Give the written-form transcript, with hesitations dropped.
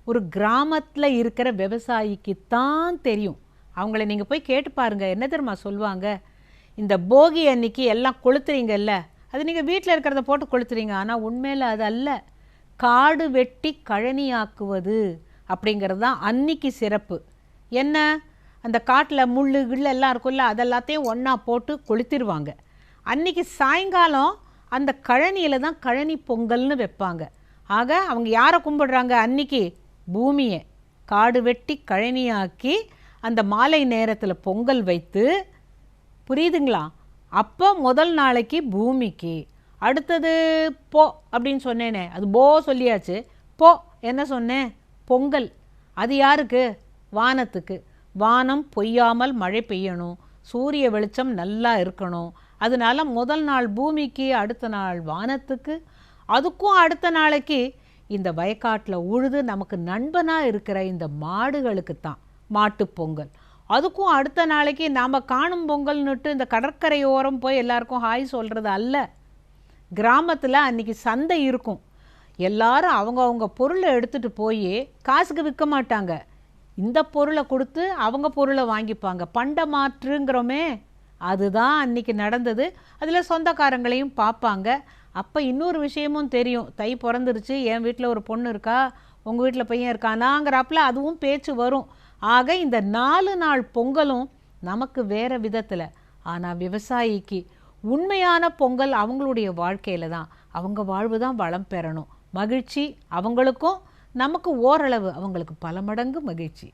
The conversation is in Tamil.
ஒரு கிராமத்தில் இருக்கிற விவசாயிக்கு தான் தெரியும். அவங்கள நீங்கள் போய் கேட்டு பாருங்கள், என்ன தெரியுமா சொல்லுவாங்க? இந்த போகி அன்னைக்கு எல்லாம் கொளுத்துறீங்கல்ல, அது நீங்கள் வீட்டில் இருக்கிறத போட்டு கொளுத்துறீங்க. ஆனால் உண்மையில் அது அல்ல, காடு வெட்டி கழனியாக்குவது அப்படிங்கிறது தான் அன்னைக்கு சிறப்பு. என்ன, அந்த காட்டில் முள் கிள்ளு எல்லாம் இருக்குல்ல, அதெல்லாத்தையும் ஒன்றா போட்டு கொளுத்திடுவாங்க. அன்றைக்கி சாயங்காலம் அந்த கழனியில் தான் கழனி பொங்கல்னு வைப்பாங்க. ஆக அவங்க யாரை கும்பிடுறாங்க? அன்றைக்கி பூமியை காடு வெட்டி கழனியாக்கி அந்த மாலை நேரத்தில் பொங்கல் வைத்து, புரியுதுங்களா? அப்போ முதல் நாளைக்கு பூமிக்கு, அடுத்தது போ அப்படின்னு சொன்னேனே, அது போ சொல்லியாச்சு. போ என்ன சொன்னேன்? பொங்கல். அது யாருக்கு? வானத்துக்கு. வானம் பொய்யாமல் மழை பெய்யணும், சூரிய வெளிச்சம் நல்லா இருக்கணும். அதனால முதல் நாள் பூமிக்கு, அடுத்த நாள் வானத்துக்கு, அதுக்கும் அடுத்த நாளைக்கு இந்த வயக்காட்டில் உழுது நமக்கு நண்பனாக இருக்கிற இந்த மாடுகளுக்கு தான் மாட்டு பொங்கல். அதுக்கும் அடுத்த நாளைக்கு நாம் காணும் பொங்கல்னுட்டு இந்த கடற்கரையோரம் போய் எல்லாருக்கும் ஹாய் சொல்கிறது அல்ல. கிராமத்தில் அன்றைக்கி சந்தை இருக்கும். எல்லாரும் அவங்க பொருளை எடுத்துகிட்டு போய் காசுக்கு விற்க மாட்டாங்க, இந்த பொருளை கொடுத்து அவங்க பொருளை வாங்கிப்பாங்க. பண்ட மாற்றுங்கிறோமே, அதுதான் அன்றைக்கி நடந்தது. அதில் சொந்தக்காரங்களையும் பார்ப்பாங்க. அப்போ இன்னொரு விஷயமும் தெரியும், தை பிறந்துருச்சு, என் வீட்டில் ஒரு பொண்ணு இருக்கா, உங்கள் வீட்டில் பையன் இருக்கானாங்கிறப்பல அதுவும் பேச்சு வரும். ஆக இந்த 4 நாள் பொங்கலும் நமக்கு வேறு விதத்தில். ஆனால் விவசாயிக்கு உண்மையான பொங்கல் அவங்களுடைய வாழ்க்கையில் தான். அவங்க வாழ்வு தான் வளம் பெறணும், மகிழ்ச்சி அவங்களுக்கும், நமக்கு ஓரளவு, அவங்களுக்கு பல மடங்கு மகிழ்ச்சி.